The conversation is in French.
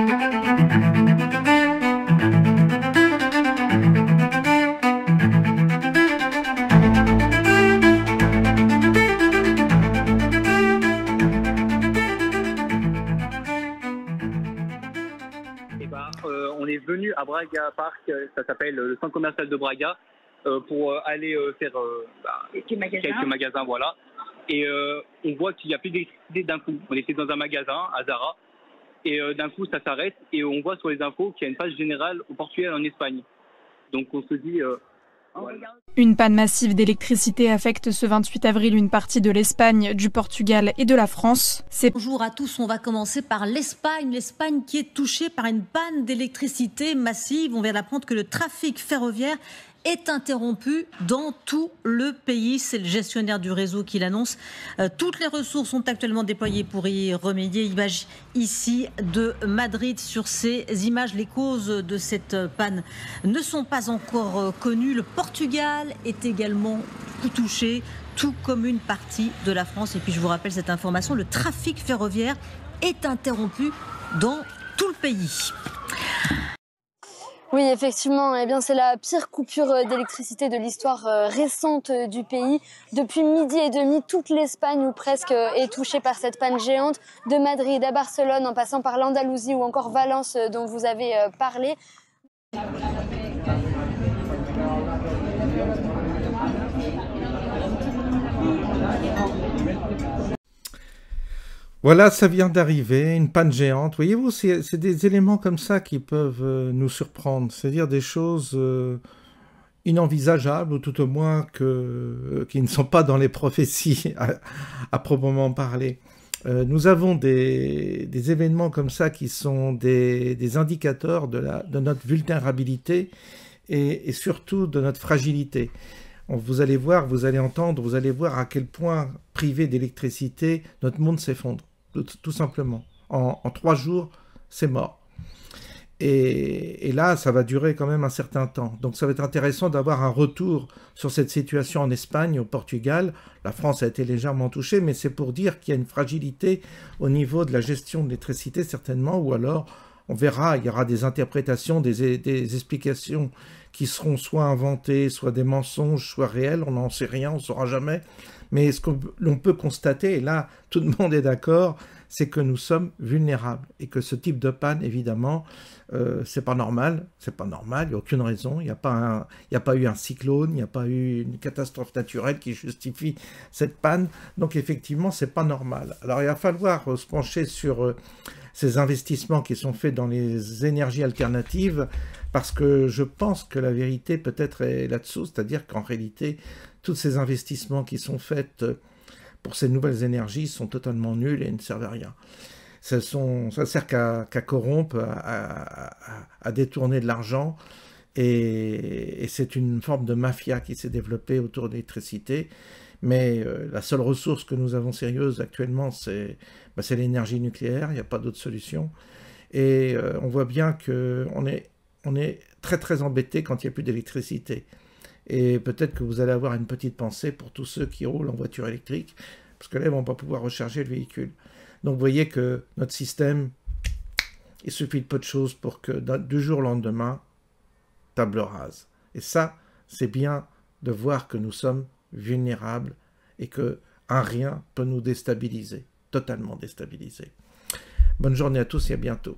On est venu à Braga Park, ça s'appelle le centre commercial de Braga, pour aller faire quelques magasins, voilà. Et on voit qu'il n'y a plus d'électricité d'un coup. On était dans un magasin à Zara, et d'un coup ça s'arrête, et on voit sur les infos qu'il y a une phase générale au Portugal et en Espagne. Donc on se dit... Une panne massive d'électricité affecte ce 28 avril une partie de l'Espagne, du Portugal et de la France. Bonjour à tous, on va commencer par l'Espagne. L'Espagne qui est touchée par une panne d'électricité massive. On vient d'apprendre que le trafic ferroviaire est interrompu dans tout le pays. C'est le gestionnaire du réseau qui l'annonce. Toutes les ressources sont actuellement déployées pour y remédier. Image ici de Madrid sur ces images. Les causes de cette panne ne sont pas encore connues. Le Portugal est également touché, tout comme une partie de la France. Et puis je vous rappelle cette information, le trafic ferroviaire est interrompu dans tout le pays. Oui, effectivement, eh bien, c'est la pire coupure d'électricité de l'histoire récente du pays. Depuis midi et demi, toute l'Espagne ou presque est touchée par cette panne géante, de Madrid à Barcelone, en passant par l'Andalousie ou encore Valence dont vous avez parlé. Voilà, ça vient d'arriver, une panne géante. Voyez-vous, c'est des éléments comme ça qui peuvent nous surprendre, c'est-à-dire des choses inenvisageables, ou tout au moins qui ne sont pas dans les prophéties à proprement parler. Nous avons des événements comme ça qui sont des indicateurs de notre vulnérabilité et surtout de notre fragilité. Vous allez voir, vous allez entendre, vous allez voir à quel point, privé d'électricité, notre monde s'effondre, tout simplement. En 3 jours, c'est mort. Et là, ça va durer quand même un certain temps. Donc ça va être intéressant d'avoir un retour sur cette situation en Espagne, au Portugal. La France a été légèrement touchée, mais c'est pour dire qu'il y a une fragilité au niveau de la gestion de l'électricité, certainement, ou alors on verra, il y aura des interprétations, des explications qui seront soit inventées, soit des mensonges, soit réels, on n'en sait rien, on ne saura jamais. Mais ce que l'on peut constater, et là tout le monde est d'accord, c'est que nous sommes vulnérables et que ce type de panne, évidemment, c'est pas normal, il n'y a aucune raison, il n'y a pas eu un cyclone, il n'y a pas eu une catastrophe naturelle qui justifie cette panne, donc effectivement c'est pas normal. Alors il va falloir se pencher sur ces investissements qui sont faits dans les énergies alternatives, parce que je pense que la vérité peut-être est là-dessous, c'est-à-dire qu'en réalité, tous ces investissements qui sont faits pour ces nouvelles énergies sont totalement nuls et ne servent à rien. Ça ne sert qu'à corrompre, à détourner de l'argent, et c'est une forme de mafia qui s'est développée autour de l'électricité. Mais la seule ressource que nous avons sérieuse actuellement, c'est l'énergie nucléaire, il n'y a pas d'autre solution. Et on voit bien qu'on est très très embêté quand il n'y a plus d'électricité. Et peut-être que vous allez avoir une petite pensée pour tous ceux qui roulent en voiture électrique, parce que là, ils ne vont pas pouvoir recharger le véhicule. Donc vous voyez que notre système, il suffit de peu de choses pour que du jour au lendemain, table rase. Et ça, c'est bien de voir que nous sommes vulnérables et que un rien peut nous déstabiliser, totalement déstabiliser. Bonne journée à tous et à bientôt.